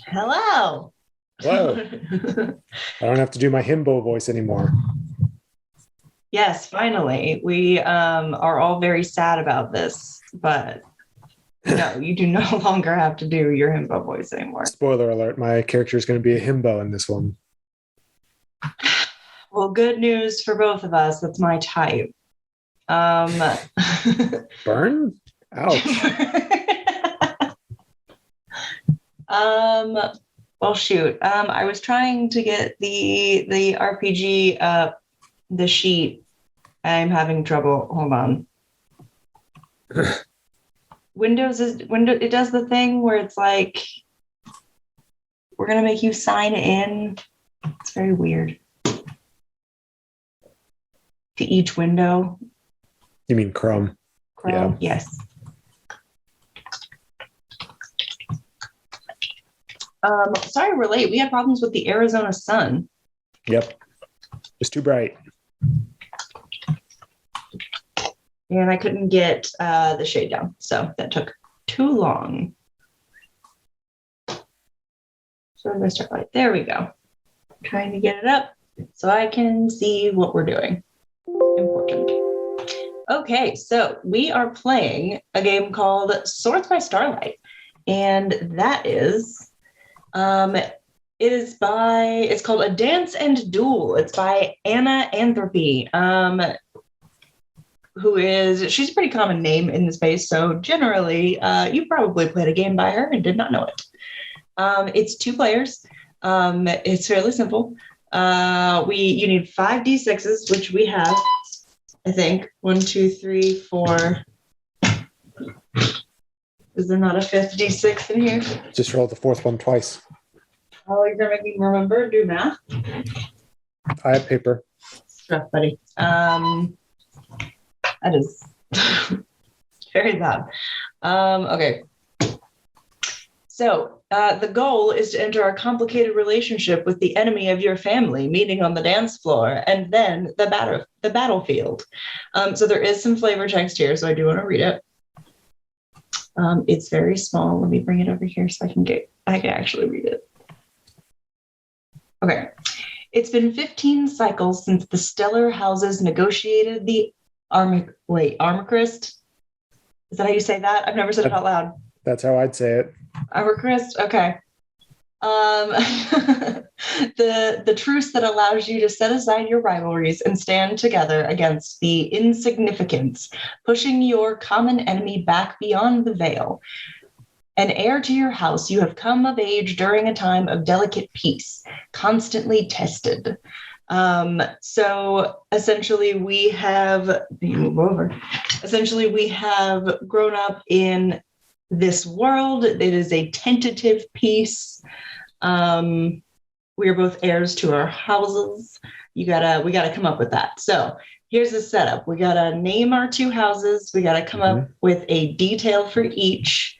Hello. Hello. I don't have to do my himbo voice anymore. Yes, finally. We are all very sad about this, but no, you do no longer have to do your himbo voice anymore. Spoiler alert, my character is going to be a himbo in this one. Well, good news for both of us. That's my type. Um, Burn? Ouch. um, well, shoot. I was trying to get the RPG the sheet. I'm having trouble. Hold on. Windows. It does the thing where it's like we're gonna make you sign in. It's very weird. To each window. You mean Chrome? Chrome, yes. Sorry we're late. We had problems with the Arizona sun. Yep. It's too bright. And I couldn't get the shade down. So that took too long. So I'm going to start like, there we go. Trying to get it up so I can see what we're doing. Important. Okay, so we are playing a game called Swords by Starlight. And that is, it's called A Dance and Duel. It's by Anna Anthropy, she's a pretty common name in the space. So generally, you probably played a game by her and did not know it. It's 2 players. It's fairly simple. You need 5d6s, which we have, I think. 1, 2, 3, 4. Is there not a 5th d6 in here? Just roll the 4th one twice. Oh, you're gonna make me remember do math. I have paper. Rough, buddy. That is very bad. Okay. So the goal is to enter a complicated relationship with the enemy of your family, meeting on the dance floor, and then the battlefield. So there is some flavor text here, so I do want to read it. It's very small. Let me bring it over here so I can actually read it. Okay. It's been 15 cycles since the stellar houses negotiated the Armicrist. Is that how you say that? I've never said it out loud. That's how I'd say it. Armicrist? Okay. The truce that allows you to set aside your rivalries and stand together against the insignificance, pushing your common enemy back beyond the veil. An heir to your house, you have come of age during a time of delicate peace, constantly tested. So essentially we have grown up in this world. It is a tentative peace. We are both heirs to our houses. We gotta come up with that. So here's the setup. We gotta name our 2 houses. We gotta come up with a detail for each.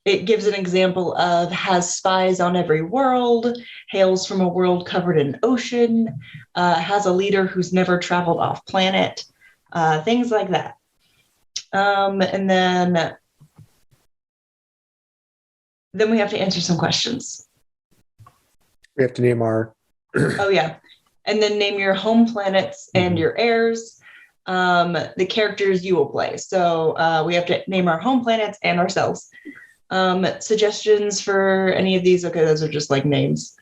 It gives an example of has spies on every world, hails from a world covered in ocean, has a leader who's never traveled off planet, things like that. And then we have to answer some questions. We have to name our... Oh, yeah. And then name your home planets and your heirs. The characters you will play. So we have to name our home planets and ourselves. Suggestions for any of these? Okay, those are just like names.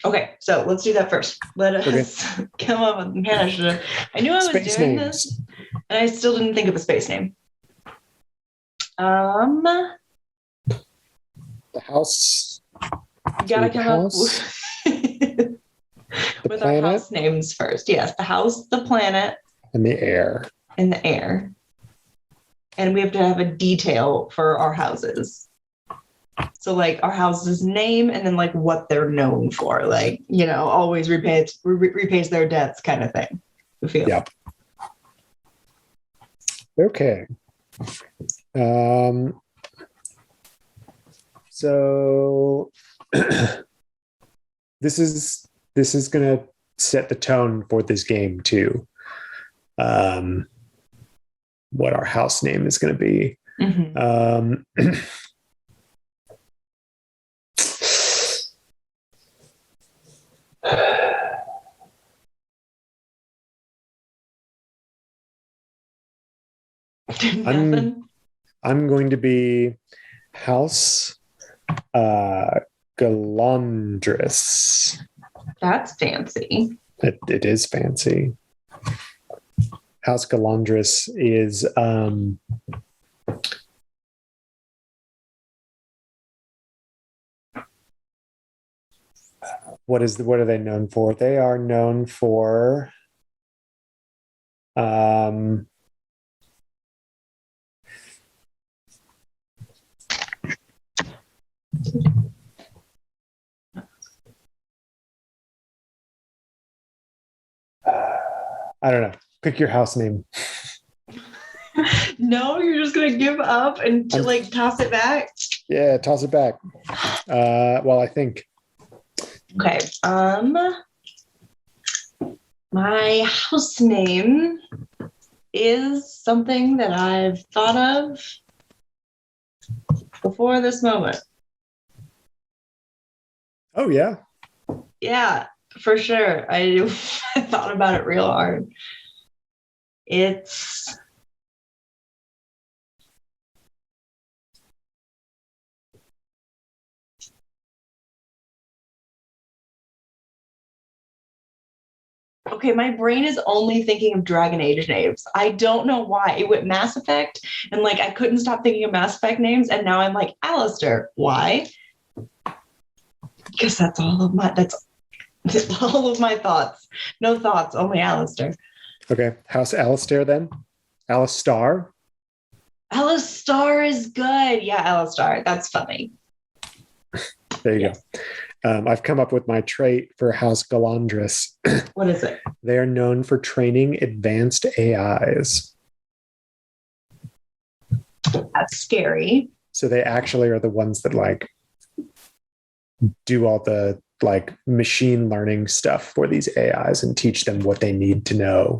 Okay, so let's do that first. Let us come up with manage to. I knew I was space doing names. this, and I still didn't think of a space name. The house. You gotta come up with our house names first. Yes, the house, the planet, and the heir. And we have to have a detail for our houses. So like our house's name and then like what they're known for, like, always repays their debts kind of thing. You feel? Yep. Okay. So this is going to set the tone for this game too. What our house name is going to be. Nothing. I'm going to be House Galandris. That's fancy. It is fancy. House Galandris is what are they known for? They are known for I don't know. Pick your house name. No, you're just gonna give up and like toss it back. Yeah, toss it back. Well, I think. Okay. My house name is something that I've thought of before this moment. Oh yeah. Yeah, for sure. I thought about it real hard. It's okay, my brain is only thinking of Dragon Age names. I don't know why. It went Mass Effect, and like I couldn't stop thinking of Mass Effect names, and now I'm like Alistair. Why? Because that's all of my thoughts. No thoughts, only Alistair. Okay. House Alistair then. Alistar. Alistar is good. Yeah, Alistar. That's funny. There you go. I've come up with my trait for House Galandris. What is it? They are known for training advanced AIs. That's scary. So they actually are the ones that like do all the like machine learning stuff for these AIs and teach them what they need to know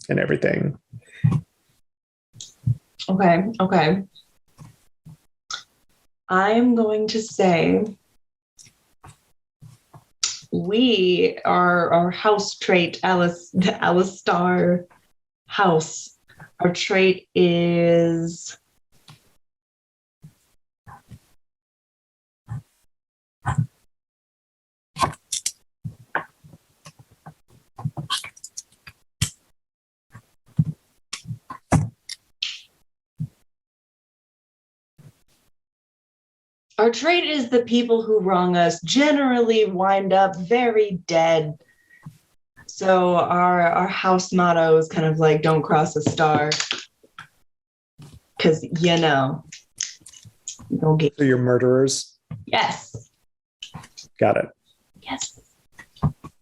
and everything. Okay. I'm going to say we are our house trait, the Alistar house. Our trait is the people who wrong us generally wind up very dead. So our house motto is kind of like don't cross a star. Because don't get. So you're murderers? Yes. Got it. Yes.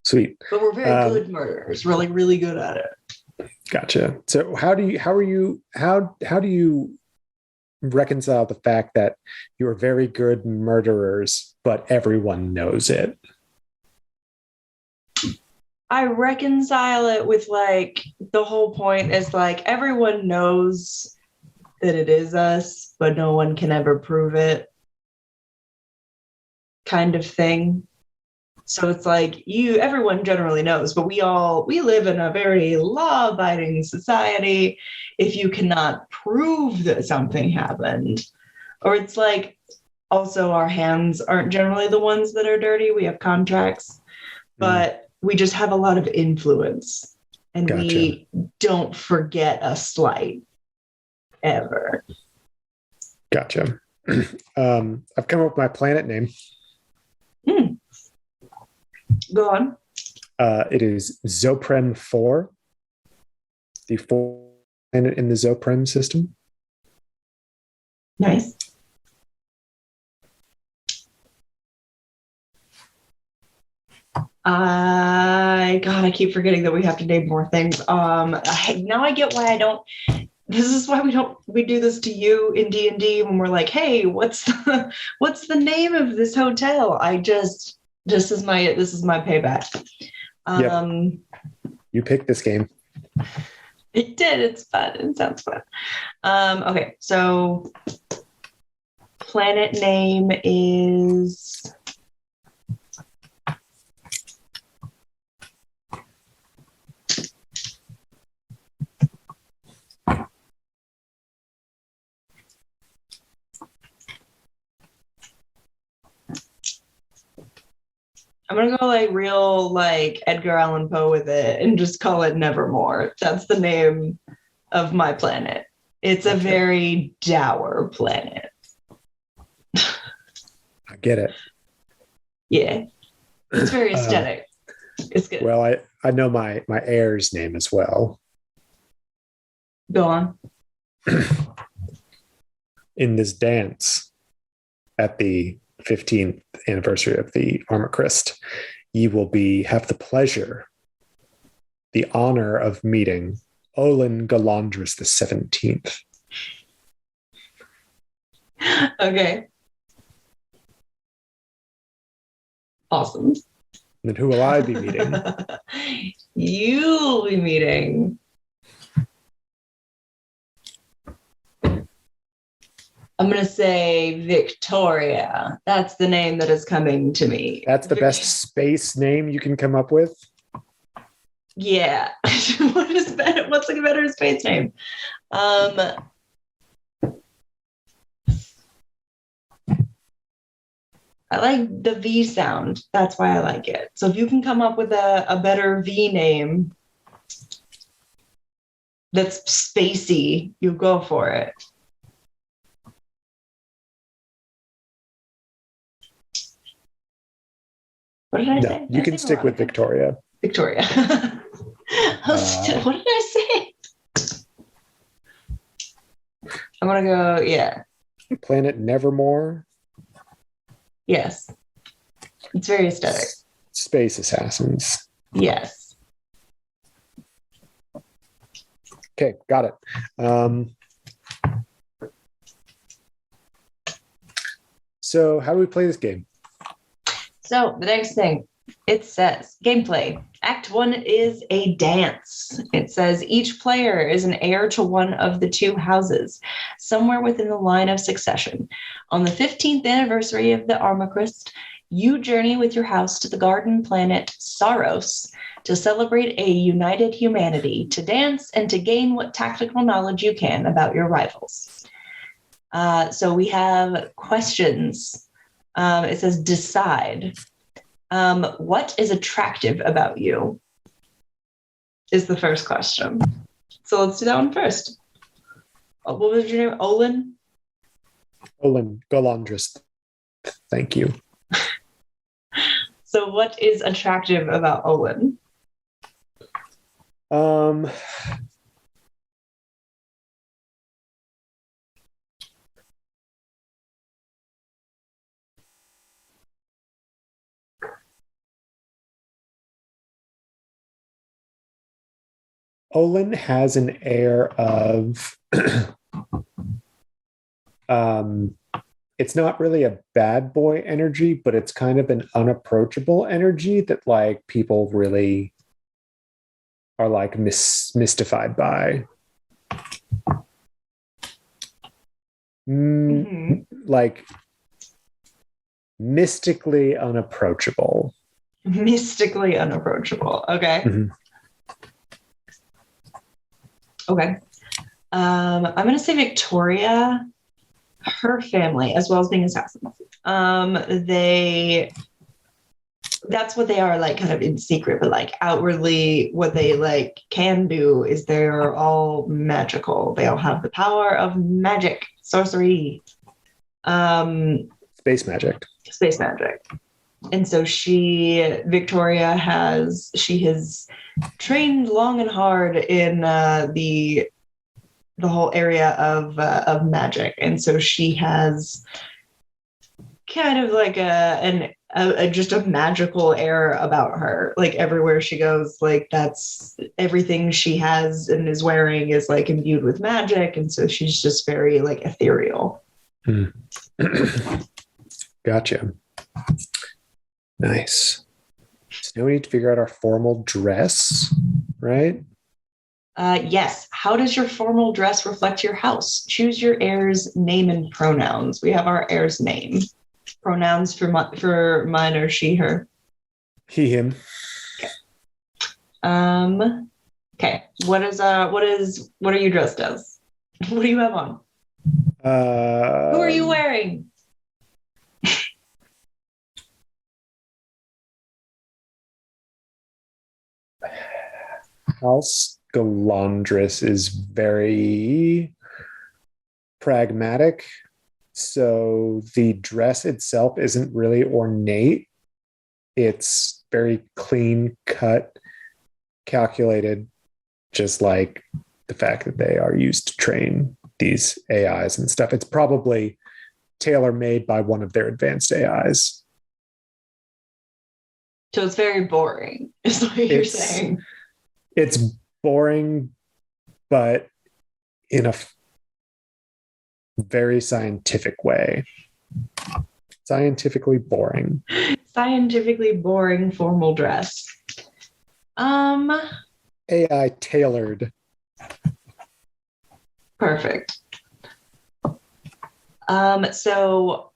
Sweet. But we're very good murderers. We're like really good at it. Gotcha. So how do you reconcile the fact that you're very good murderers, but everyone knows it? I reconcile it with like the whole point is like everyone knows that it is us, but no one can ever prove it, kind of thing. So it's like everyone generally knows, but we live in a very law-abiding society. If you cannot prove that something happened, or it's like also our hands aren't generally the ones that are dirty. We have contracts, but we just have a lot of influence, and we don't forget a slight ever. Gotcha. I've come up with my planet name. Go on. It is Zoprem 4, the fourth planet in the Zoprem system. Nice. I keep forgetting that we have to name more things. Now I get why I don't. This is why we do this to you in D&D when we're like, hey, what's the name of this hotel? This is my payback. Yep. You picked this game. It did. It's fun. It sounds fun. Okay, so planet name is I'm gonna go like real like Edgar Allan Poe with it and just call it Nevermore. That's the name of my planet. It's a very dour planet. I get it. Yeah. It's very aesthetic. It's good. Well, I know my heir's name as well. Go on. In this dance at the 15th anniversary of the Armor Crest, ye will have the pleasure, the honor of meeting Olin Galandris the 17th. Okay. Awesome. And then who will I be meeting? You'll be meeting. I'm going to say Victoria. That's the name that is coming to me. That's the best space name you can come up with? Yeah. What's a better space name? I like the V sound. That's why I like it. So if you can come up with a better V name that's spacey, you go for it. What did I say? You can stick with Victoria. Victoria. What did I say? I'm going to go, yeah. Planet Nevermore. Yes. It's very aesthetic. Space Assassins. Yes. Okay, got it. So how do we play this game? So the next thing, it says gameplay. Act 1 is a dance. It says each player is an heir to one of the two houses, somewhere within the line of succession. On the 15th anniversary of the Armacrist, you journey with your house to the garden planet Saros to celebrate a united humanity, to dance and to gain what tactical knowledge you can about your rivals. So we have questions. It says decide. What is attractive about you? Is the first question. So let's do that one first. What was your name? Olin? Olin Galandris. Thank you. So what is attractive about Olin? Olin has an air of it's not really a bad boy energy, but it's kind of an unapproachable energy that like people really are like mystified by. Like mystically unapproachable. Mystically unapproachable. Okay. Mm-hmm. Okay. I'm going to say Victoria, her family, as well as being assassins. That's what they are like kind of in secret, but like outwardly what they like can do is they're all magical. They all have the power of magic, sorcery. Space magic. Space magic. And so Victoria has trained long and hard in the whole area of magic, and so she has kind of like just a magical air about her. Like everywhere she goes, like that's everything she has and is wearing is like imbued with magic, and so she's just very like ethereal. Gotcha. Nice. So now we need to figure out our formal dress, right? Yes. How does your formal dress reflect your house? Choose your heir's name and pronouns. We have our heir's name. Pronouns for mine are she, her. He, him. Okay. Okay. What are you dressed as? What do you have on? Who are you wearing? House Galandris is very pragmatic. So the dress itself isn't really ornate. It's very clean cut, calculated, just like the fact that they are used to train these AIs and stuff. It's probably tailor-made by one of their advanced AIs. So it's very boring, is what you're saying. It's boring, but in a very scientific way. Scientifically boring. Scientifically boring formal dress. AI tailored. Perfect. So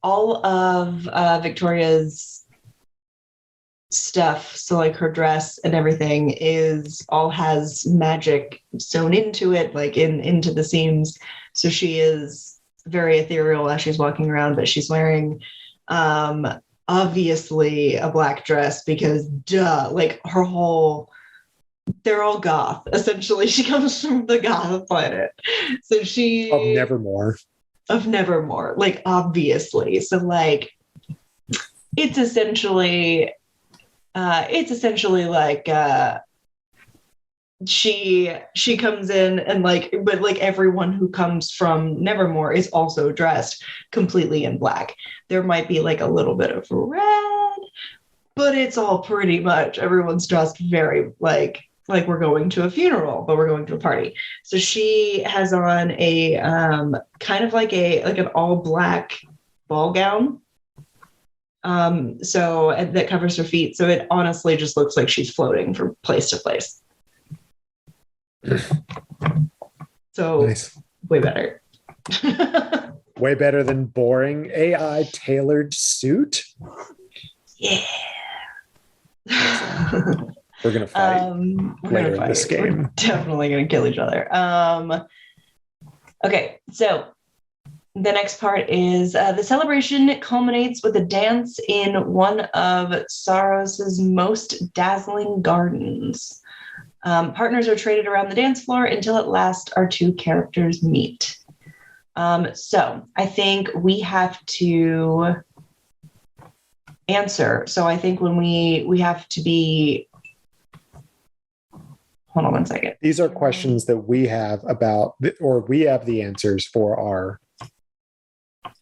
all of Victoria's stuff, so like her dress and everything, all has magic sewn into it, like into the seams. So she is very ethereal as she's walking around, but she's wearing obviously a black dress because like they're all goth. Essentially, she comes from the goth planet. So she of Nevermore, like obviously. So like it's essentially like she comes in and but everyone who comes from Nevermore is also dressed completely in black. There might be like a little bit of red, but it's all pretty much everyone's dressed very like we're going to a funeral, but we're going to a party. So she has on a kind of like an all black ball gown. So that covers her feet. So it honestly just looks like she's floating from place to place. So nice. Way better. Way better than boring AI tailored suit. Yeah. We're gonna fight later in this game. We're definitely gonna kill each other. Okay, so the next part is the celebration culminates with a dance in one of Saros's most dazzling gardens. Partners are traded around the dance floor until at last our two characters meet. So I think we have to answer. So I think when we have to be. Hold on one second. These are questions that we have about, or we have the answers for our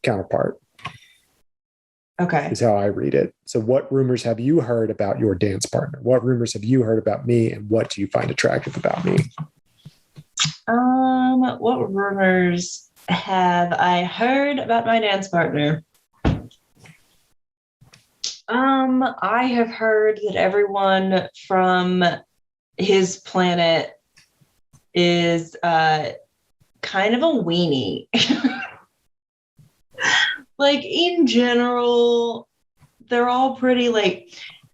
counterpart. Okay. Is how I read it. So what rumors have you heard about your dance partner? What rumors have you heard about me? And what do you find attractive about me? What rumors have I heard about my dance partner? I have heard that everyone from his planet is kind of a weenie. Like in general, they're all pretty like,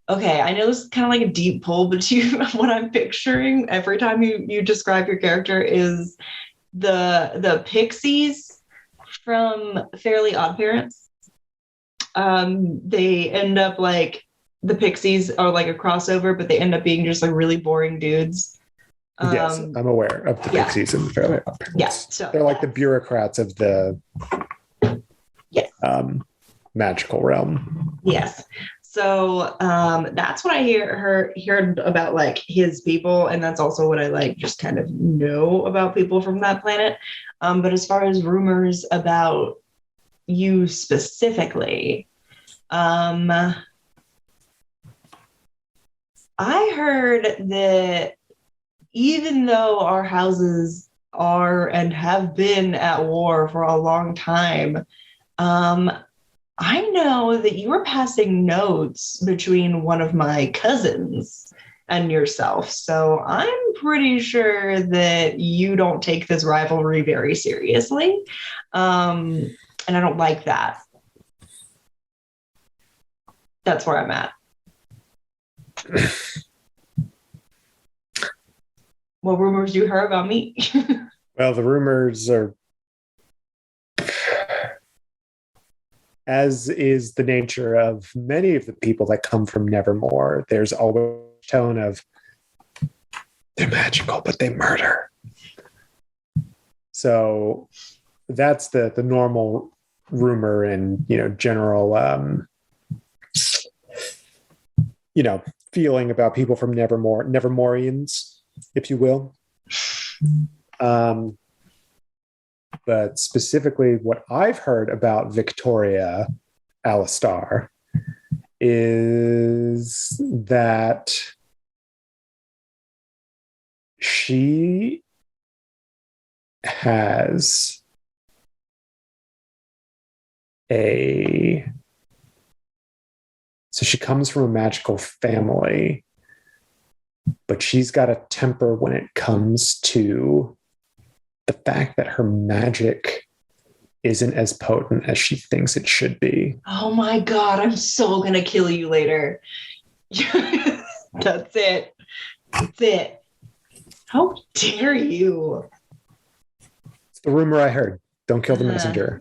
okay, I know this is kind of like a deep pull, but what I'm picturing every time you describe your character is the pixies from Fairly Odd Parents. They end up like, the pixies are like a crossover, but they end up being just like really boring dudes. Yes, I'm aware of the pixies and the Fairly Odd Parents. Yeah, so they're like the bureaucrats of the magical realm. Yes. So that's what I heard about like his people, and that's also what I like just kind of know about people from that planet. But as far as rumors about you specifically, I heard that even though our houses are and have been at war for a long time, I know that you were passing notes between one of my cousins and yourself. So I'm pretty sure that you don't take this rivalry very seriously. And I don't like that. That's where I'm at. What rumors you heard about me? Well, the rumors are, as is the nature of many of the people that come from Nevermore, there's always a tone of They're magical, but they murder. So that's the normal rumor and, general, feeling about people from Nevermorians, if you will. But specifically what I've heard about Victoria Alistar is that she has so she comes from a magical family, but she's got a temper when it comes to the fact that her magic isn't as potent as she thinks it should be. Oh my God, I'm so going to kill you later. That's it. That's it. How dare you? It's the rumor I heard. Don't kill the messenger.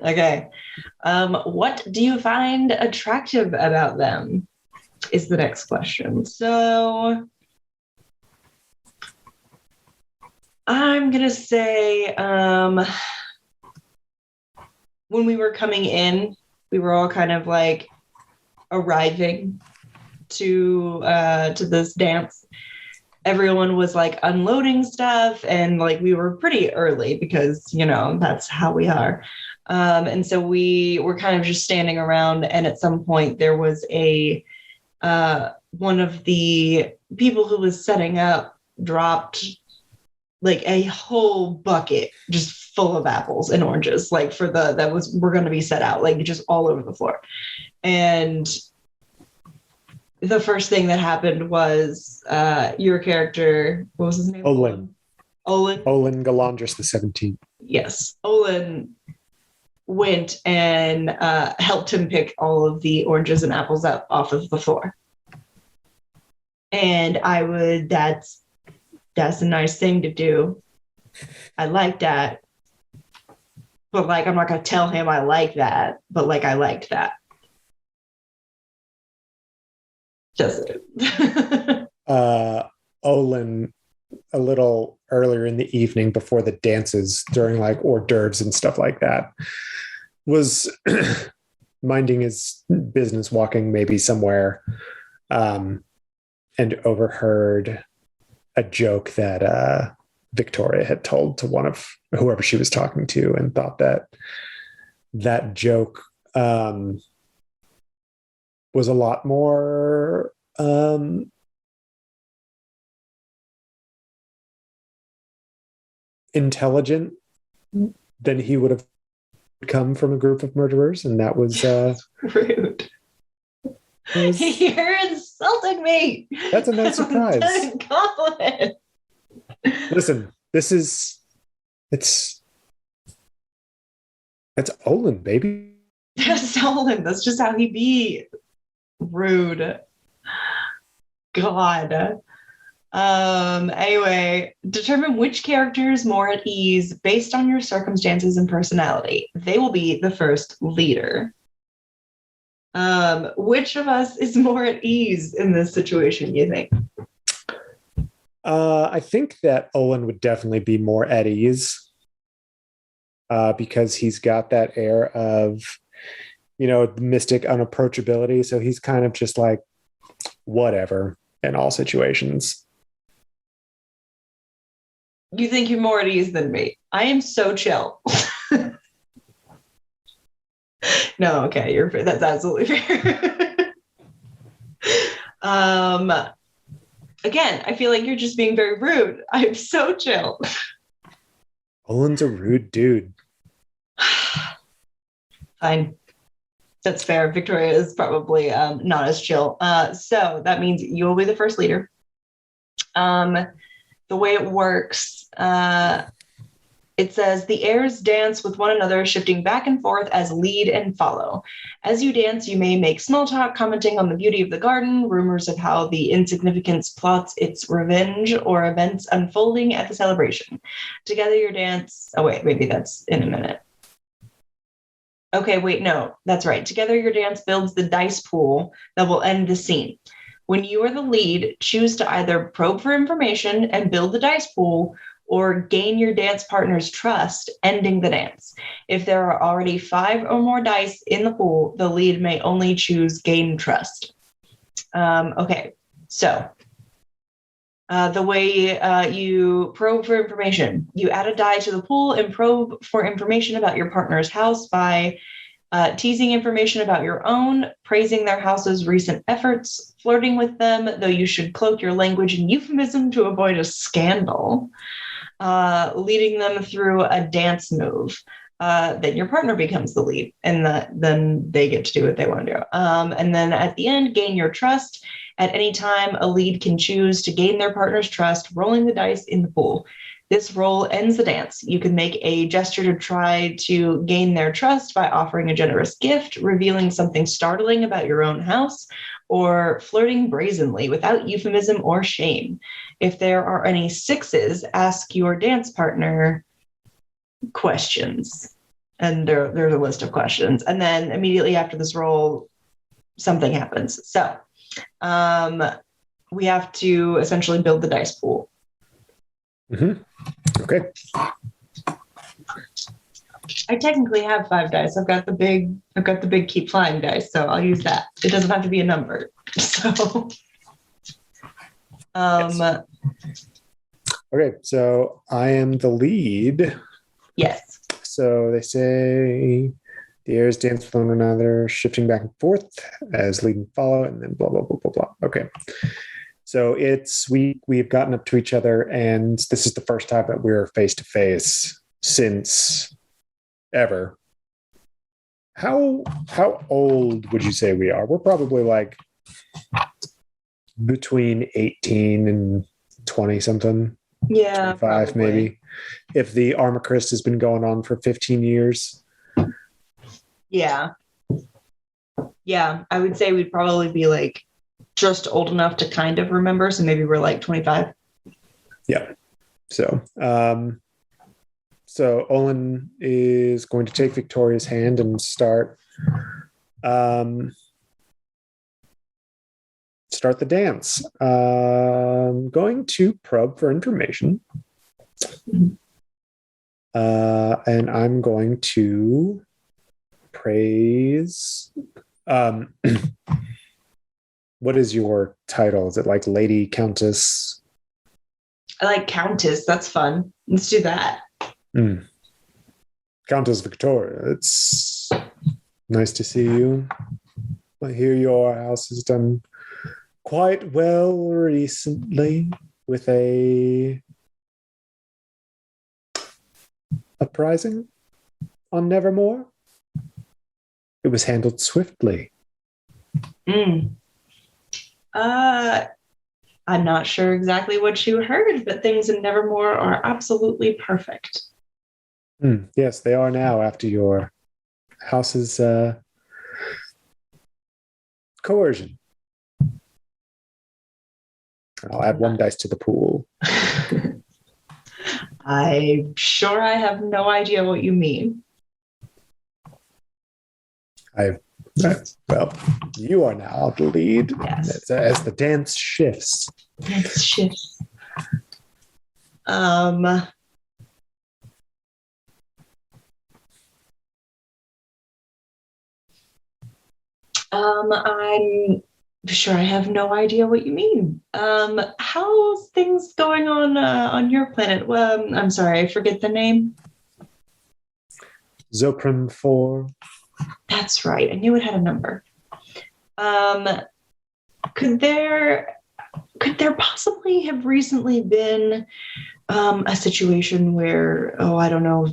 Okay. What do you find attractive about them? Is the next question. So I'm going to say when we were coming in, we were all kind of like arriving to this dance. Everyone was like unloading stuff, and like we were pretty early because that's how we are. And so we were kind of just standing around, and at some point there was one of the people who was setting up dropped like a whole bucket just full of apples and oranges, like we're going to be set out, like just all over the floor. And the first thing that happened was your character, what was his name? Olin Galandris the 17th. Yes. Olin went and helped him pick all of the oranges and apples up off of the floor. And that's a nice thing to do. I like that. But like, I'm not going to tell him I like that, but like, I liked that. Just Olin, a little earlier in the evening before the dances, during like hors d'oeuvres and stuff like that, was minding his business, walking maybe somewhere, and overheard a joke that Victoria had told to one of whoever she was talking to, and thought that joke was a lot more intelligent than he would have come from a group of murderers, and that was rude. You're insulting me. That's a nice surprise. That's a compliment. Listen, that's Olin, baby. That's Olin. That's just how he be. Rude. God. Anyway, determine which character is more at ease based on your circumstances and personality. They will be the first leader. Which of us is more at ease in this situation, you think? I think that Olin would definitely be more at ease because he's got that air of, mystic unapproachability. So he's kind of just like, whatever in all situations. You think you're more at ease than me? I am so chill. No, okay, that's absolutely fair. Again, I feel like you're just being very rude. I'm so chill. Olin's a rude dude. Fine. That's fair. Victoria is probably not as chill. So that means you will be the first leader. The way it works, it says the heirs dance with one another, shifting back and forth as lead and follow. As you dance, you may make small talk, commenting on the beauty of the garden, rumors of how the insignificance plots its revenge, or events unfolding at the celebration. Together your dance... Oh, wait, maybe that's in a minute. Okay, wait, no, that's right. Together your dance builds the dice pool that will end the scene. When you are the lead, choose to either probe for information and build the dice pool, or gain your dance partner's trust, ending the dance. If there are already 5 or more dice in the pool, the lead may only choose gain trust. Okay, so the way you probe for information, you add a die to the pool and probe for information about your partner's house by teasing information about your own, praising their house's recent efforts, flirting with them, though you should cloak your language in euphemism to avoid a scandal, leading them through a dance move. Then your partner becomes the lead, and then they get to do what they want to do. And then at the end, gain your trust. At any time, a lead can choose to gain their partner's trust, rolling the dice in the pool. This roll ends the dance. You can make a gesture to try to gain their trust by offering a generous gift, revealing something startling about your own house, or flirting brazenly without euphemism or shame. If there are any 6s, ask your dance partner questions. And there's a list of questions. And then immediately after this roll, something happens. So we have to essentially build the dice pool. Mm-hmm. Okay. I technically have 5 dice. I've got the big keep flying dice, so I'll use that. It doesn't have to be a number. So yes. Okay, so I am the lead. Yes. So they say the airs dance with one another, shifting back and forth as lead and follow, and then blah, blah, blah, blah, blah. Okay. So we've gotten up to each other, and this is the first time that we're face to face since ever. How old would you say we are? We're probably like between 18 and 20 something. Yeah, 25 probably. maybe. If the Armor Christ has been going on for 15 years. Yeah. Yeah, I would say we'd probably be like just old enough to kind of remember. So maybe we're like 25. Yeah. So Olin is going to take Victoria's hand and start the dance. Going to probe for information. And I'm going to praise. What is your title? Is it like Lady Countess? I like Countess. That's fun. Let's do that. Countess Victoria. It's nice to see you. I hear your house has done quite well recently with a uprising on Nevermore. It was handled swiftly. I'm not sure exactly what you heard, but things in Nevermore are absolutely perfect. Yes, they are now after your house's coercion. I'll add 1 dice to the pool. I'm sure I have no idea what you mean. Well, you are now the lead. Yes. As the dance shifts. Dance shifts. I'm sure I have no idea what you mean. How's things going on your planet? Well, I'm sorry, I forget the name. Zoprim 4. That's right. I knew it had a number. Could there possibly have recently been a situation where, I don't know,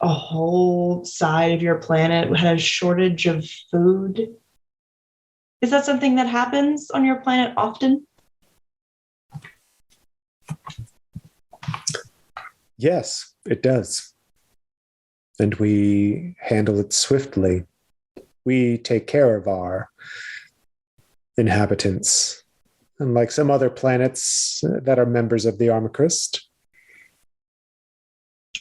a whole side of your planet had a shortage of food? Is that something that happens on your planet often? Yes, it does. And we handle it swiftly. We take care of our inhabitants. Unlike some other planets that are members of the Armor Christ.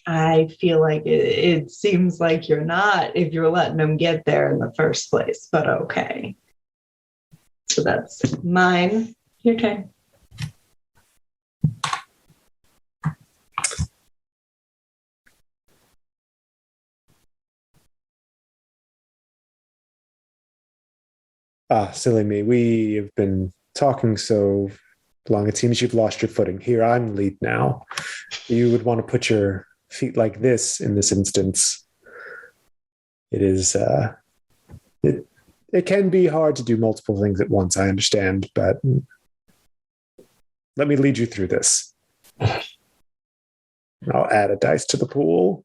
I feel like it seems like you're not if you're letting them get there in the first place, but okay. So that's mine. Your turn. Silly me. We have been talking so long. It seems you've lost your footing. Here, I'm lead now. You would want to put your feet like this in this instance. It is, it can be hard to do multiple things at once, I understand, but let me lead you through this. I'll add a dice to the pool.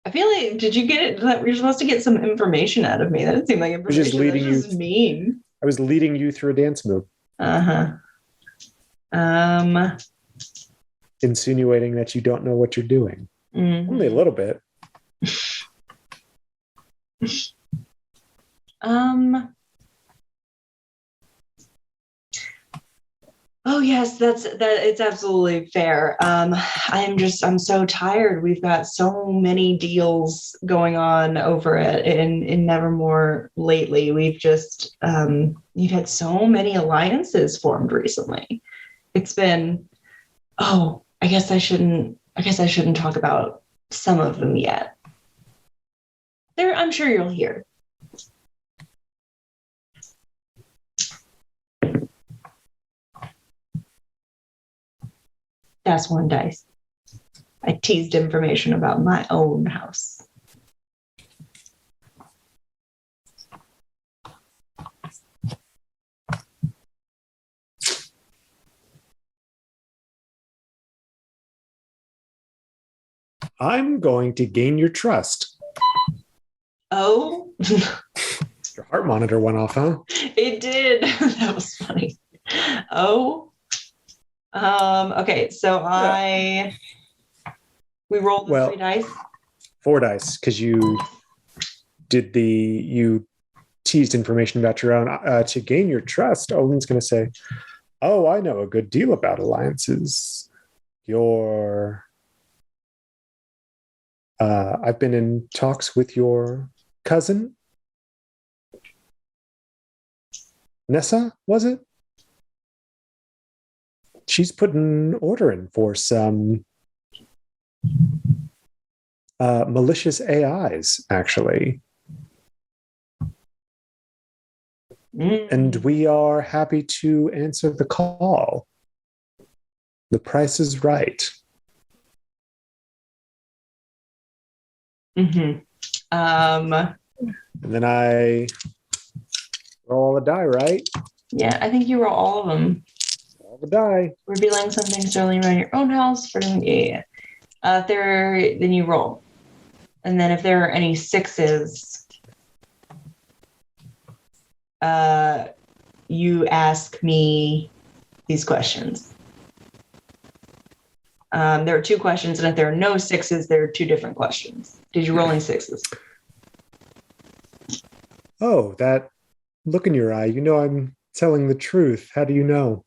I feel like, did you get it? That you're supposed to get some information out of me. That didn't seem like information. Just leading That's just mean. I was leading you through a dance move. Insinuating that you don't know what you're doing. Mm-hmm. Only a little bit. Oh yes, that it's absolutely fair. I'm so tired. We've got so many deals going on over it in Nevermore lately. We've just you've had so many alliances formed recently. It's been I guess I shouldn't talk about some of them yet. I'm sure you'll hear. That's one dice. I teased information about my own house. I'm going to gain your trust. Oh? Your heart monitor went off, huh? It did. That was funny. Oh? Okay, so we rolled the 3 dice. 4 dice, because you teased information about your own. To gain your trust, Olin's going to say, "Oh, I know a good deal about alliances. I've been in talks with your cousin, Nessa, was it? She's put an order in for some malicious AIs, actually. And we are happy to answer the call. The price is right." Mm-hmm. And then I roll a die, right? Yeah, I think you roll all of them. Roll the die. Revealing something sterling around your own house. Then you roll. And then if there are any 6s, you ask me these questions. There are 2 questions, and if there are no 6s, there are 2 different questions. Did you roll any 6s? Oh, that look in your eye. You know I'm telling the truth. How do you know?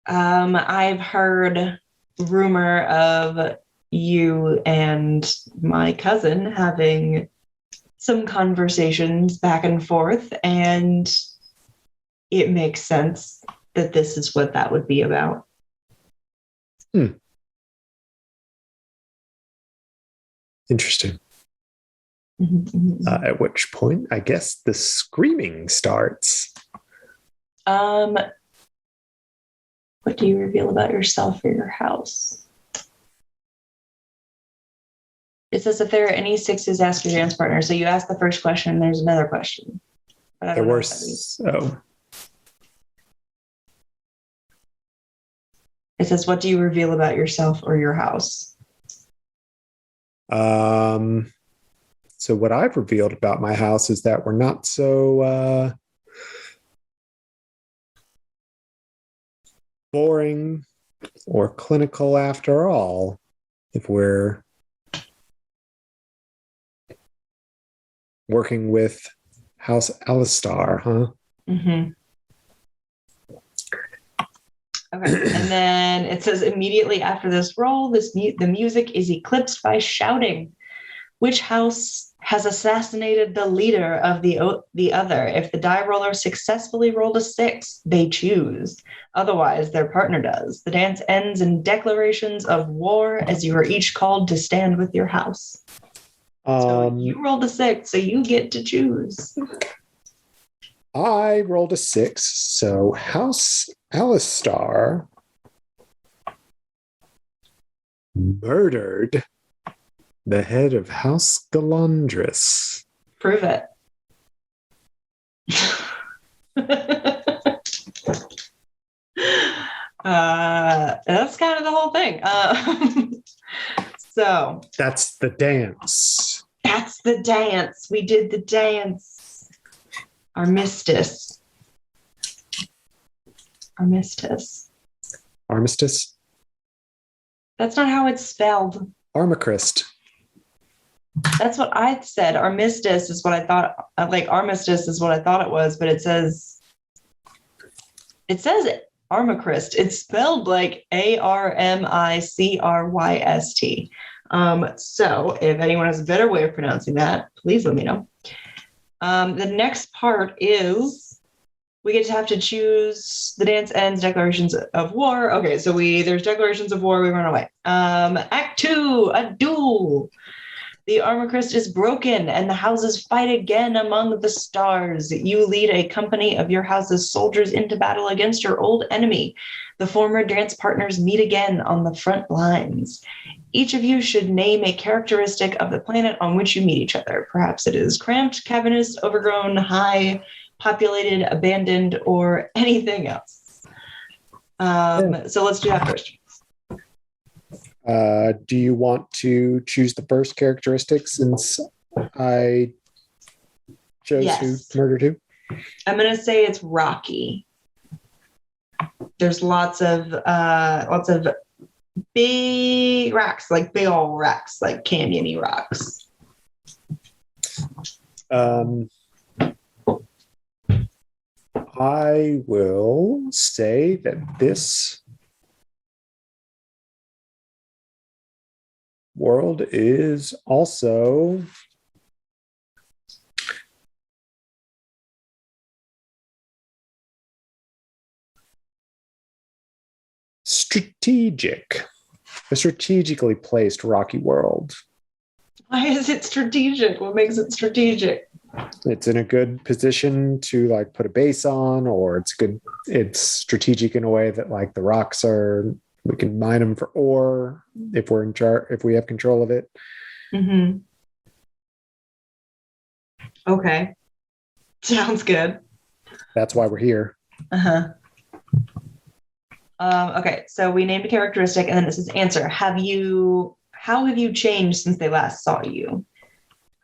I've heard rumor of you and my cousin having some conversations back and forth, and it makes sense that this is what that would be about. Interesting. At which point, I guess the screaming starts. What do you reveal about yourself or your house? It says if there are any 6s, ask your dance partner. So you ask the first question, and there's another question. There were It says, what do you reveal about yourself or your house? So what I've revealed about my house is that we're not so boring or clinical after all. If we're working with House Alistar, huh? Mm-hmm. Okay. And then it says immediately after this roll, the music is eclipsed by shouting. Which house has assassinated the leader of the other? If the die roller successfully rolled a 6, they choose. Otherwise, their partner does. The dance ends in declarations of war as you are each called to stand with your house. So you rolled a 6, so you get to choose. I rolled a 6, so House Alistar murdered the head of House Galandris. Prove it. That's kind of the whole thing. So that's the dance. That's the dance. We did the dance. Armistice. Armistice? That's not how it's spelled. Armacrist. That's what I said. Armistice is what I thought. Like armistice is what I thought it was, but it says Armacrist. It's spelled like Armicryst. So if anyone has a better way of pronouncing that, please let me know. The next part is we get to have to choose the dance ends, declarations of war. Okay, so there's declarations of war, we run away. Act 2, a duel. The Armacrist is broken and the houses fight again among the stars. You lead a company of your house's soldiers into battle against your old enemy. The former dance partners meet again on the front lines. Each of you should name a characteristic of the planet on which you meet each other. Perhaps it is cramped, cavernous, overgrown, high, populated, abandoned, or anything else. So let's do that first. Do you want to choose the first characteristic since I chose who murdered who? I'm going to say it's rocky. There's lots of big rocks, like big old rocks, like canyony rocks. I will say that this world is also strategic. A strategically placed rocky world. Why is it strategic? What makes it strategic? It's in a good position to like put a base on, or it's strategic in a way that like the rocks we can mine them for ore if we're in charge, if we have control of it. Mm-hmm. Okay. Sounds good. That's why we're here. Uh-huh. Okay, so we named a characteristic and then it says answer. How have you changed since they last saw you?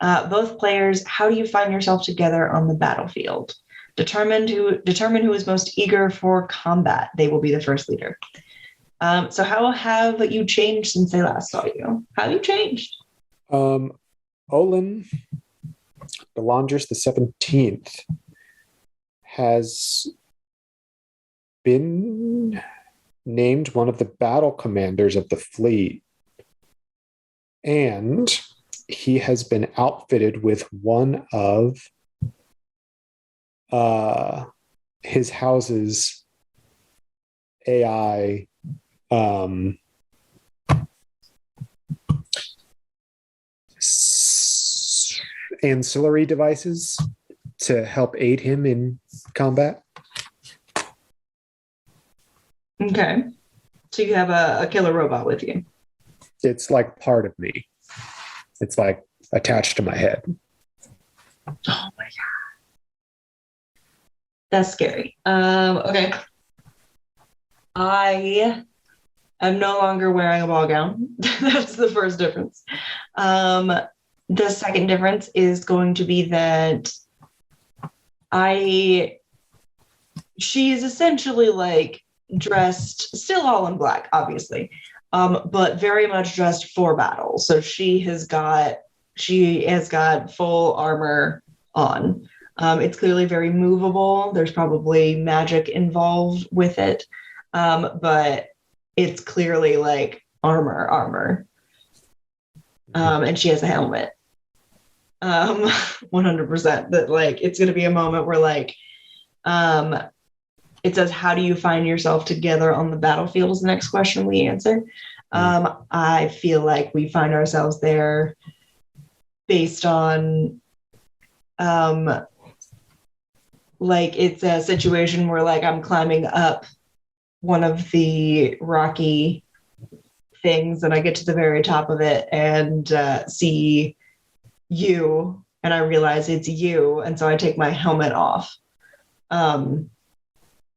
Both players, how do you find yourself together on the battlefield? Determine who is most eager for combat. They will be the first leader. So how have you changed since they last saw you? How have you changed? Olin Belandris the 17th has been named one of the battle commanders of the fleet, and he has been outfitted with one of his house's AI ancillary devices to help aid him in combat. Okay. So you have a killer robot with you. It's like part of me. It's like attached to my head. Oh my God. That's scary. Okay. I am no longer wearing a ball gown. That's the first difference. The second difference is going to be that she is essentially like dressed, still all in black, obviously, but very much dressed for battle. So she has got full armor on. It's clearly very movable. There's probably magic involved with it. But it's clearly like armor. And she has a helmet. 100% that like it's going to be a moment where like it says, how do you find yourself together on the battlefield is the next question we answer. I feel like we find ourselves there based on like it's a situation where like I'm climbing up one of the rocky things and I get to the very top of it and see you and I realize it's you. And so I take my helmet off.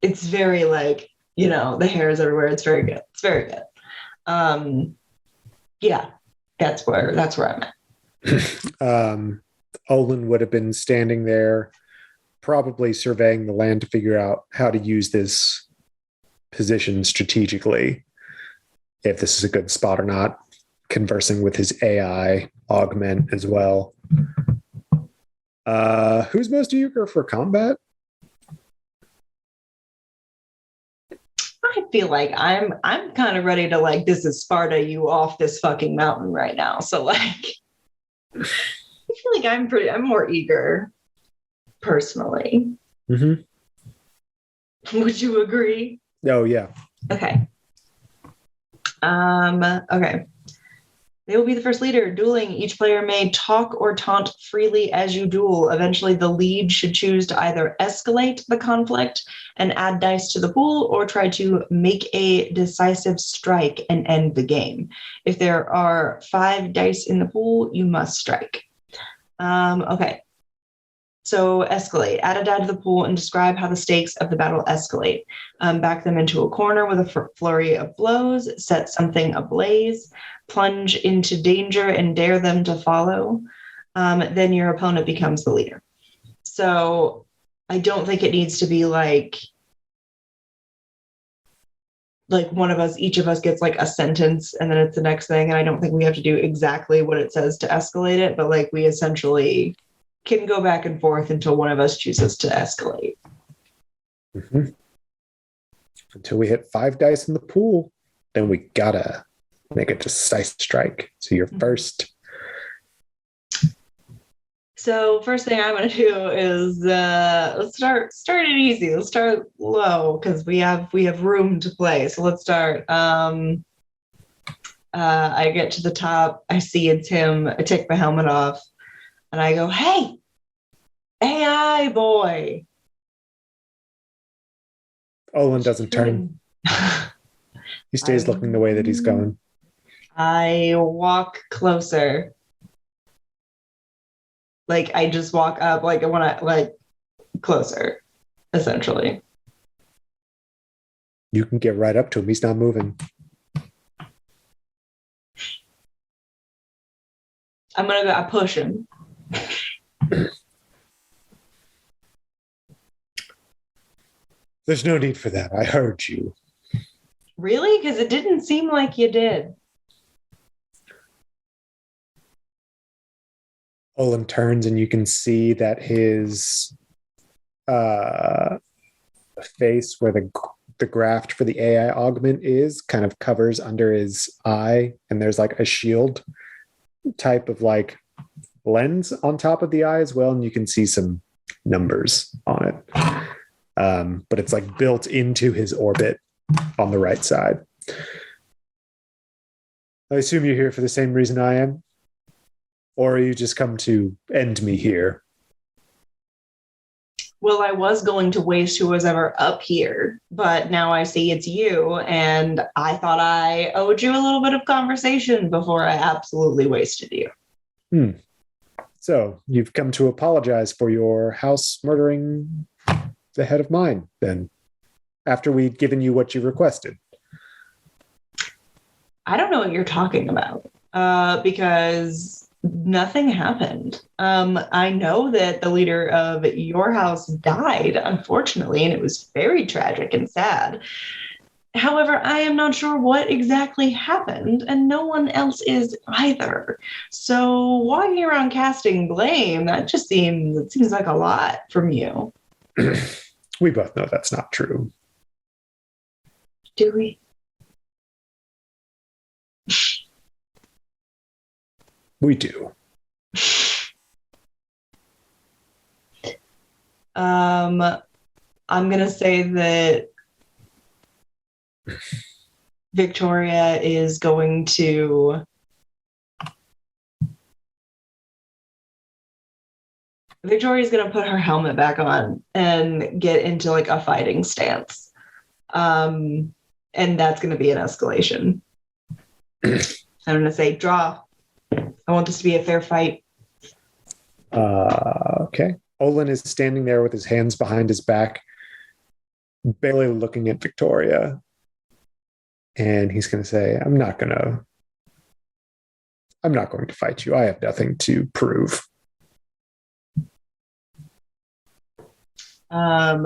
It's very like, you know, the hair is everywhere. It's very good. It's very good. Yeah, that's where I'm at. Olin would have been standing there, probably surveying the land to figure out how to use this position strategically, if this is a good spot or not, conversing with his AI augment as well. Who's most eager for combat? I feel like I'm kind of ready to like, this is Sparta, you off this fucking mountain right now. So like, I feel like I'm more eager personally. Mm-hmm. Would you agree? Oh yeah. Okay. Okay. They will be the first leader. Dueling. Each player may talk or taunt freely as you duel. Eventually, the lead should choose to either escalate the conflict and add dice to the pool or try to make a decisive strike and end the game. If there are 5 dice in the pool, you must strike. Okay. So escalate. Add a die to the pool and describe how the stakes of the battle escalate. Back them into a corner with a flurry of blows. Set something ablaze. Plunge into danger and dare them to follow. Then your opponent becomes the leader. So I don't think it needs to be like one of us, each of us gets like a sentence and then it's the next thing. And I don't think we have to do exactly what it says to escalate it, but like we essentially can go back and forth until one of us chooses to escalate. Mm-hmm. Until we hit 5 dice in the pool, then we gotta make a decisive strike. So you're first. So first thing I'm going to do is let's start it easy. Let's start low because we have room to play. So let's start. I get to the top. I see it's him. I take my helmet off, and I go, "Hey, AI boy." Olin doesn't turn. He stays looking the way that he's going. I walk closer. Like I just walk up, like I want to like closer, essentially. You can get right up to him. He's not moving. I push him. There's no need for that. I heard you. Really? Because it didn't seem like you did. Olin turns and you can see that his face where the graft for the AI augment is kind of covers under his eye, and there's like a shield type of like lens on top of the eye as well, and you can see some numbers on it. But it's like built into his orbit on the right side. I assume you're here for the same reason I am? Or you just come to end me here? Well, I was going to waste who was ever up here, but now I see it's you, and I thought I owed you a little bit of conversation before I absolutely wasted you. So you've come to apologize for your house murdering the head of mine, then, after we'd given you what you requested. I don't know what you're talking about, because nothing happened. I know that the leader of your house died, unfortunately, and it was very tragic and sad. However, I am not sure what exactly happened, and no one else is either. So walking around casting blame, it seems like a lot from you. We both know that's not true. Do we? We do. I'm gonna say that Victoria is going to put her helmet back on and get into like a fighting stance. And that's gonna be an escalation. I'm gonna say draw. I want this to be a fair fight. Okay. Olin is standing there with his hands behind his back, barely looking at Victoria. And he's going to say, I'm not going to fight you. I have nothing to prove. I'm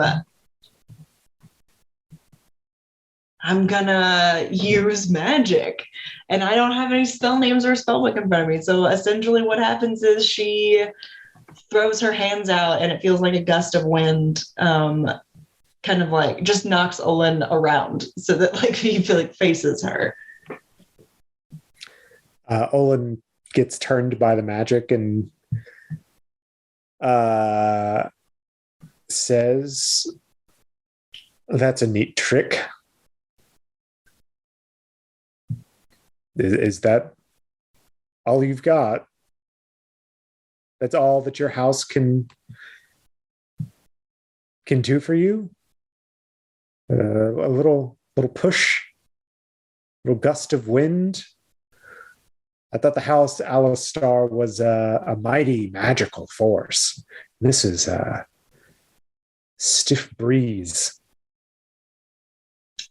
gonna use magic, and I don't have any spell names or spellbook in front of me. So essentially what happens is she throws her hands out and it feels like a gust of wind, kind of like just knocks Olin around so that like he faces her. Olin gets turned by the magic and says, that's a neat trick. Is that all you've got? That's all that your house can do for you? A little push, little gust of wind. I thought the house Alistar was a mighty magical force. This is a stiff breeze.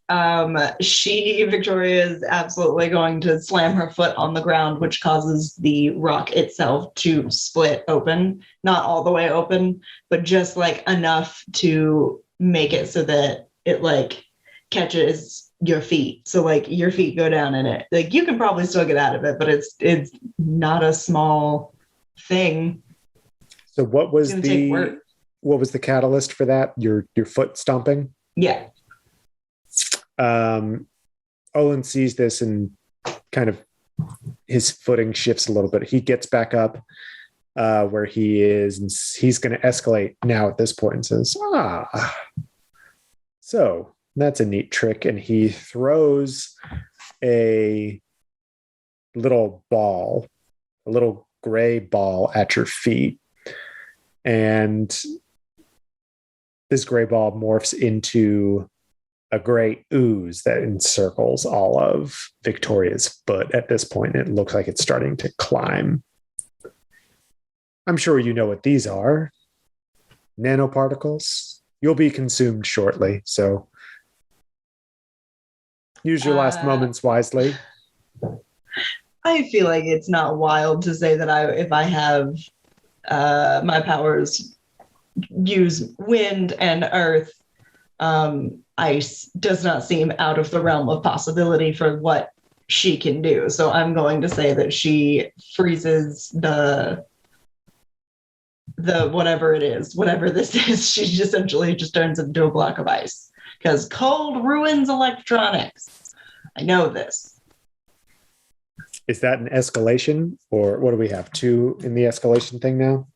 Victoria is absolutely going to slam her foot on the ground, which causes the rock itself to split open, not all the way open, but just like enough to make it so that it like catches your feet. So like your feet go down in it. Like you can probably still get out of it, but it's not a small thing. So what was the catalyst for that? Your foot stomping? Yeah. Olin sees this and kind of his footing shifts a little bit. He gets back up where he is, and he's going to escalate now at this point and says, so that's a neat trick. And he throws a little gray ball at your feet. And this gray ball morphs into a gray ooze that encircles all of Victoria's foot. At this point, it looks like it's starting to climb. I'm sure you know what these are. Nanoparticles. You'll be consumed shortly, so use your last moments wisely. I feel like it's not wild to say that if I have my powers use wind and earth, ice does not seem out of the realm of possibility for what she can do. So I'm going to say that she freezes the whatever this is, she essentially just turns into a block of ice because cold ruins electronics. I know this. Is that an escalation, or what do we have? 2 in the escalation thing now?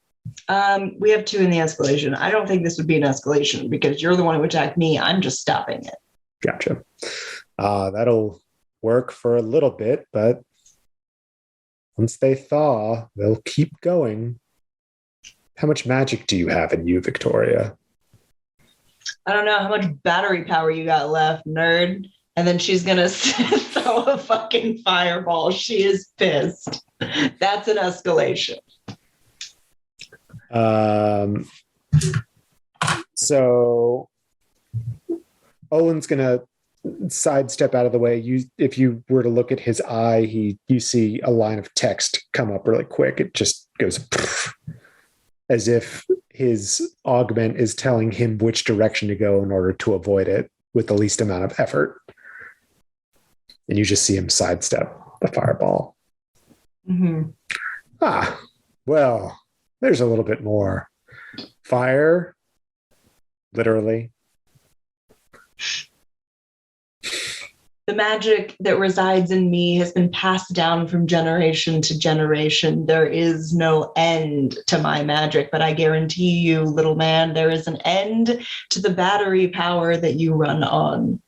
We have 2 in the escalation. I don't think this would be an escalation because you're the one who attacked me. I'm just stopping it. Gotcha. That'll work for a little bit, but once they thaw, they'll keep going. How much magic do you have in you, Victoria? I don't know how much battery power you got left, nerd. And then she's going to throw a fucking fireball. She is pissed. That's an escalation. So Olin's gonna sidestep out of the way. If you were to look at his eye, you see a line of text come up really quick. It just goes as if his augment is telling him which direction to go in order to avoid it with the least amount of effort. And you just see him sidestep the fireball. Mm-hmm. Well, there's a little bit more. Fire, literally. The magic that resides in me has been passed down from generation to generation. There is no end to my magic, but I guarantee you, little man, there is an end to the battery power that you run on.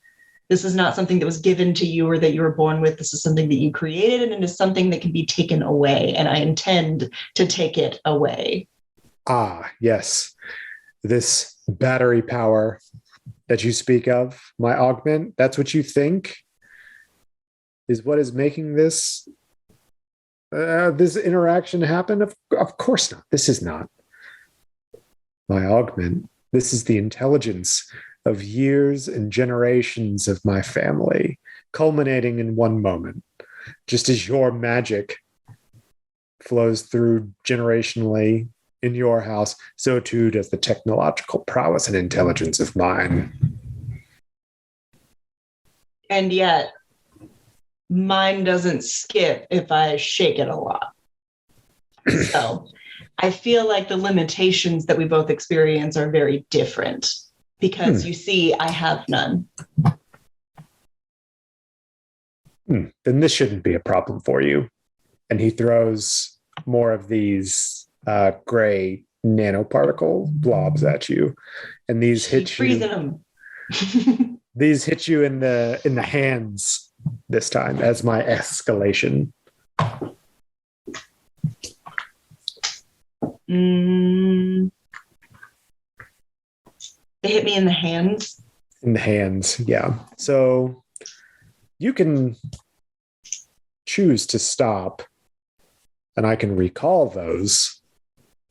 This is not something that was given to you or that you were born with. This is something that you created, and it is something that can be taken away, and I intend to take it away. Ah, yes. This battery power that you speak of, my augment, that's what you think is what is making this this interaction happen? Of course not. This is not my augment. This is the intelligence of years and generations of my family, culminating in one moment. Just as your magic flows through generationally in your house, so too does the technological prowess and intelligence of mine. And yet, mine doesn't skip if I shake it a lot. So I feel like the limitations that we both experience are very different because you see, I have none. Then this shouldn't be a problem for you. And he throws more of these gray nanoparticle blobs at you. And these hit you. Them. These hit you in the hands this time as my escalation. They hit me in the hands? In the hands, yeah. So you can choose to stop, and I can recall those,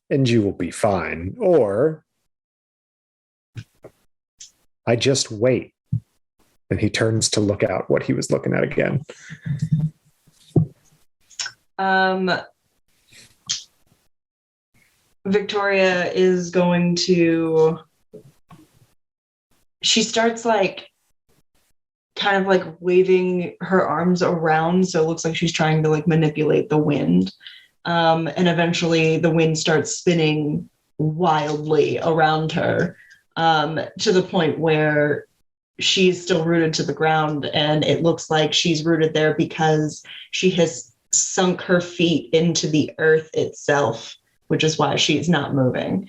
and you will be fine. Or I just wait. And he turns to look out what he was looking at again. Victoria is going to... She starts like kind of like waving her arms around, so it looks like she's trying to like manipulate the wind. And eventually the wind starts spinning wildly around her, to the point where she's still rooted to the ground, and it looks like she's rooted there because she has sunk her feet into the earth itself, which is why she's not moving.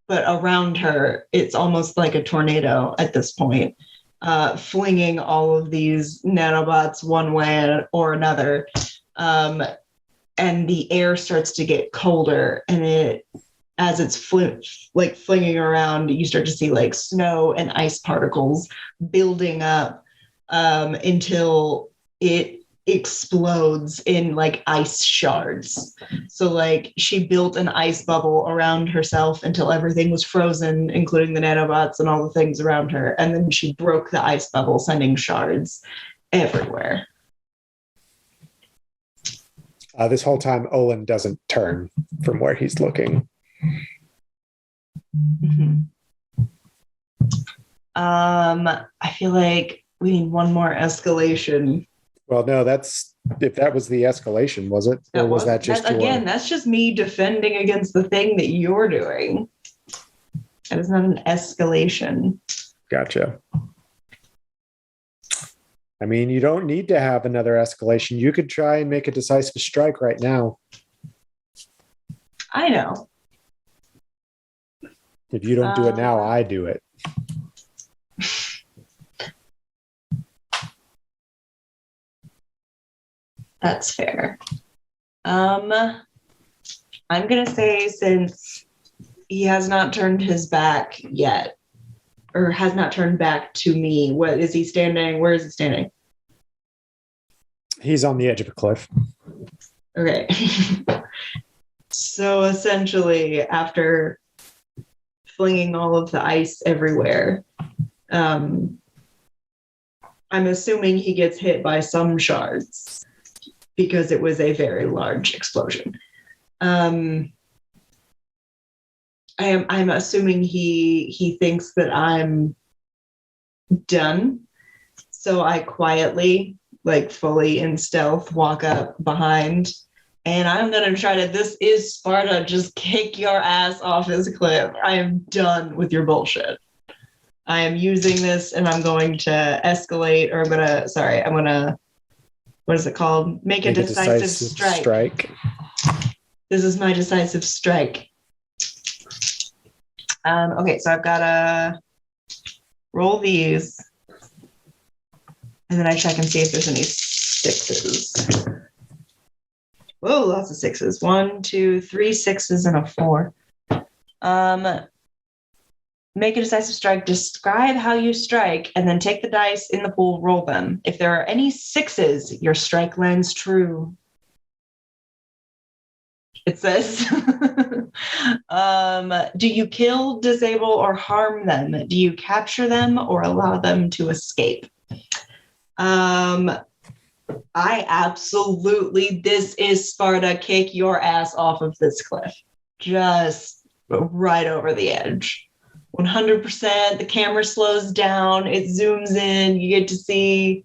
But around her, it's almost like a tornado at this point, flinging all of these nanobots one way or another. And the air starts to get colder, and as it's flinging around, you start to see like snow and ice particles building up until it explodes in like ice shards. So like she built an ice bubble around herself until everything was frozen, including the nanobots and all the things around her. And then she broke the ice bubble, sending shards everywhere. This whole time, Olin doesn't turn from where he's looking. Mm-hmm. I feel like we need one more escalation. Well, no, if that was the escalation, was it? Or was that just again, that's just me defending against the thing that you're doing. That is not an escalation. Gotcha. I mean, you don't need to have another escalation. You could try and make a decisive strike right now. I know. If you don't do it now, I do it. That's fair. I'm going to say, since he has not turned his back yet, or has not turned back to me, what is he standing? Where is he standing? He's on the edge of a cliff. Okay. So essentially, after flinging all of the ice everywhere, I'm assuming he gets hit by some shards because it was a very large explosion. I'm assuming he thinks that I'm done. So I quietly, like fully in stealth, walk up behind, and I'm going to try to, this is Sparta, just kick your ass off this cliff. I am done with your bullshit. I am using this and I'm going to escalate, or I'm gonna, what is it called? Make a decisive strike. This is my decisive strike. Okay, so I've got to roll these. And then I check and see if there's any sixes. Whoa, lots of sixes. 1, 2, 3 sixes and a 4. Make a decisive strike, describe how you strike, and then take the dice in the pool, roll them. If there are any sixes, your strike lands true. It says, do you kill, disable, or harm them? Do you capture them or allow them to escape? I absolutely, this is Sparta, kick your ass off of this cliff. Just right over the edge. 100%, the camera slows down, it zooms in, you get to see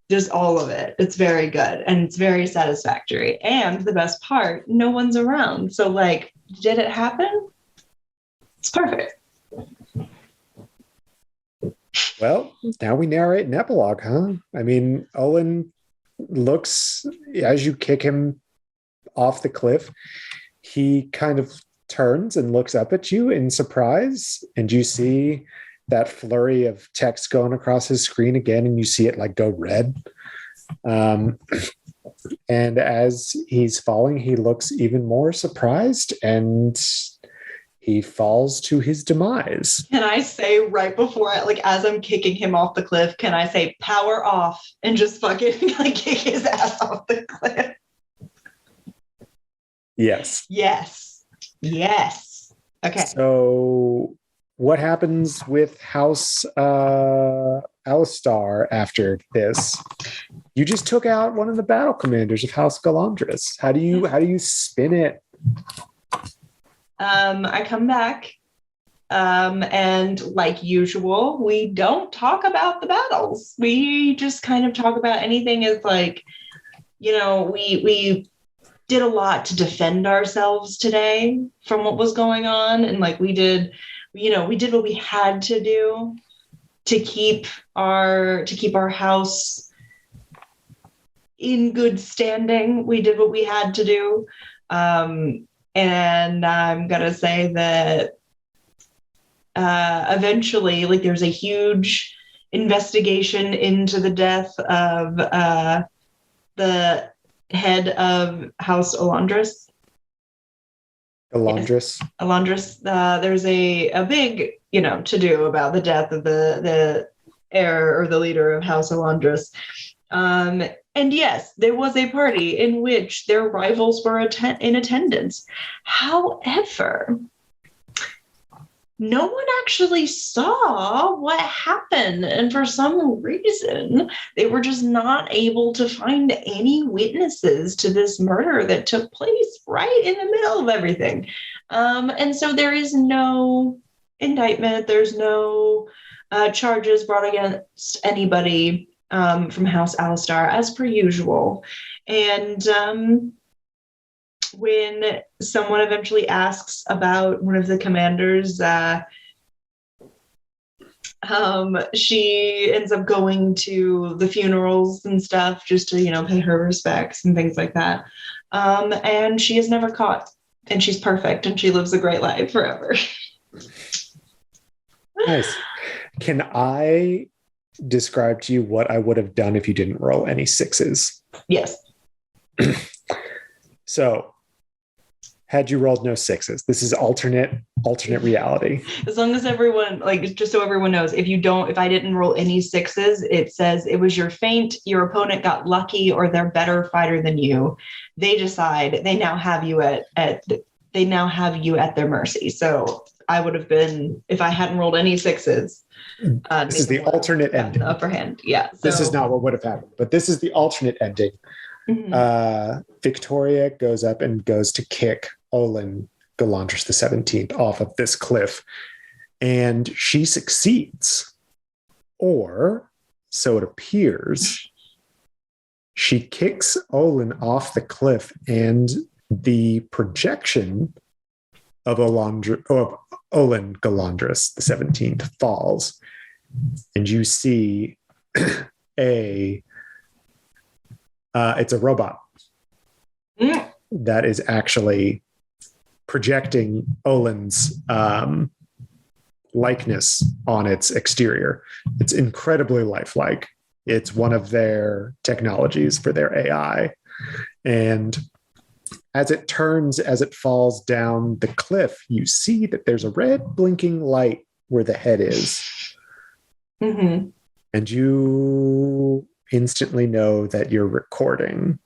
just all of it. It's very good and it's very satisfactory. And the best part, no one's around. So like, did it happen? It's perfect. Well, now we narrate an epilogue, huh? I mean, Owen looks, as you kick him off the cliff, he kind of turns and looks up at you in surprise, and you see that flurry of text going across his screen again, and you see it like go red. And as he's falling, he looks even more surprised, and he falls to his demise. Can I say right before, as I'm kicking him off the cliff, can I say power off and just fucking like kick his ass off the cliff? Yes. Okay. So what happens with House Alistar after this? You just took out one of the battle commanders of House Galandris. How do you spin it? I come back, and like usual, we don't talk about the battles. We just kind of talk about anything as like, we did a lot to defend ourselves today from what was going on. And like we did what we had to do to keep our house in good standing. We did what we had to do. And I'm going to say that eventually, like, there's a huge investigation into the death of the head of House Alandris. Alandris. Yes. Alandris. There's a big, to-do about the death of the heir or the leader of House Alandris. And yes, there was a party in which their rivals were in attendance. However, no one actually saw what happened. And for some reason, they were just not able to find any witnesses to this murder that took place right in the middle of everything. And so there is no indictment. There's no charges brought against anybody from House Alistar, as per usual. And when someone eventually asks about one of the commanders, she ends up going to the funerals and stuff just to, pay her respects and things like that. And she is never caught, and she's perfect, and she lives a great life forever. Nice. Can I describe to you what I would have done if you didn't roll any sixes? Yes. So, had you rolled no sixes, this is alternate reality. As long as everyone, just so everyone knows, if I didn't roll any sixes, it says it was your feint, your opponent got lucky, or they're better fighter than you. They decide they now have you at their mercy. So I would have been, if I hadn't rolled any sixes. This is the alternate ending. The upper hand. Yeah. So. This is not what would have happened, but this is the alternate ending. Mm-hmm. Victoria goes up and goes to kick Olin Galandris the 17th off of this cliff, and she succeeds, or so it appears. She kicks Olin off the cliff, and the projection of Olin Galandris, the 17th, falls, and you see it's a robot that is actually projecting Olin's likeness on its exterior. It's incredibly lifelike. It's one of their technologies for their AI. And as it falls down the cliff, you see that there's a red blinking light where the head is. Mm-hmm. And you instantly know that you're recording,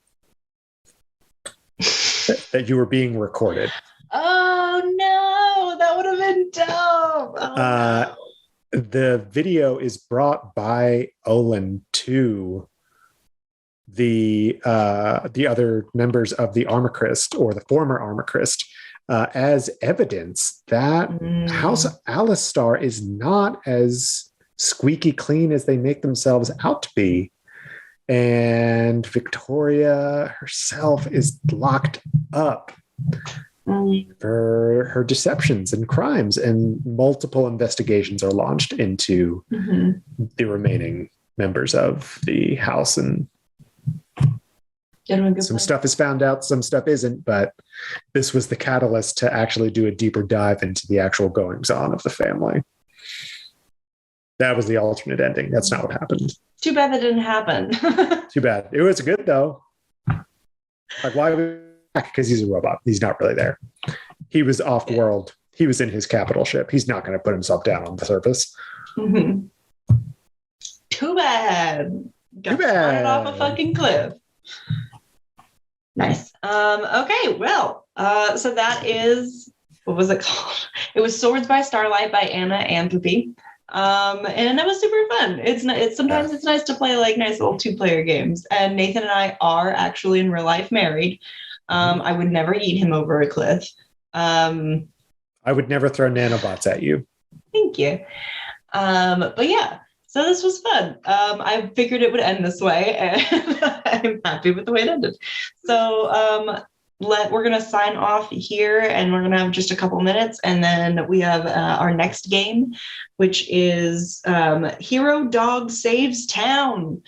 that you were being recorded. Oh no, that would have been dope. No. The video is brought by Olin to the other members of the Armor Christ, or the former Armor Christ, as evidence that House Alistar is not as squeaky clean as they make themselves out to be. And Victoria herself is locked up for her deceptions and crimes, and multiple investigations are launched into the remaining members of the house, and some stuff is found out, some stuff isn't, but this was the catalyst to actually do a deeper dive into the actual goings on of the family. That was the alternate ending. That's not what happened. Too bad that didn't happen. Too bad. It was good though. Like, why? Because he's a robot. He's not really there. He was off world. He was in his capital ship. He's not going to put himself down on the surface. Mm-hmm. Too bad. Got started off a fucking cliff. Nice. Okay, well, so that is, what was it called? It was Swords by Starlight by Anna Anthropy. And that was super fun. It's sometimes it's nice to play like nice little 2-player games. And Nathan and I are actually in real life married. I would never eat him over a cliff. I would never throw nanobots at you. Thank you. But yeah, so this was fun. I figured it would end this way, and I'm happy with the way it ended. So we're going to sign off here, and we're going to have just a couple minutes, and then we have our next game, which is Hero Dog Saves Town.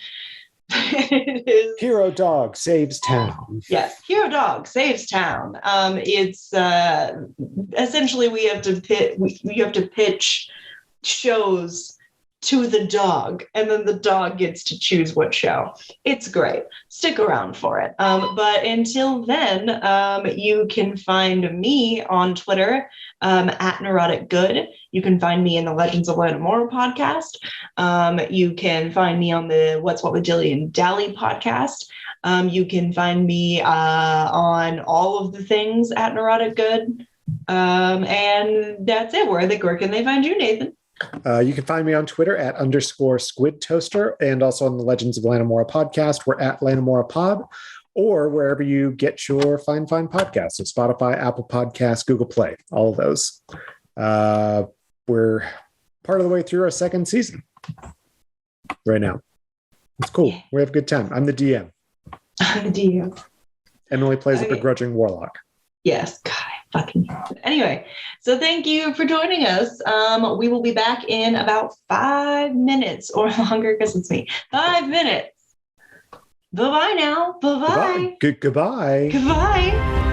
Hero Dog Saves Town. Yes, Hero Dog Saves Town. It's essentially we have to pitch shows to the dog, and then the dog gets to choose what show. It's great. Stick around for it. But until then, you can find me on Twitter at Neurotic Good. You can find me in the Legends of Lanamora podcast. You can find me on the What's What with Dilly and Dally podcast. You can find me on all of the things at Neurotic Good. And that's it. Where can they find you, Nathan? You can find me on Twitter at _Squid Toaster, and also on the Legends of Lanamora podcast. We're at Lanamora Pod, or wherever you get your fine podcasts. So Spotify, Apple Podcasts, Google Play, all of those. We're part of the way through our second season right now. It's cool. Yeah. We have a good time. I'm the DM. I'm the DM. Emily plays a begrudging warlock. Yes. God. Anyway, so thank you for joining us. We will be back in about 5 minutes or longer because it's me. 5 minutes. Bye-bye now. Bye-bye. Goodbye. Goodbye.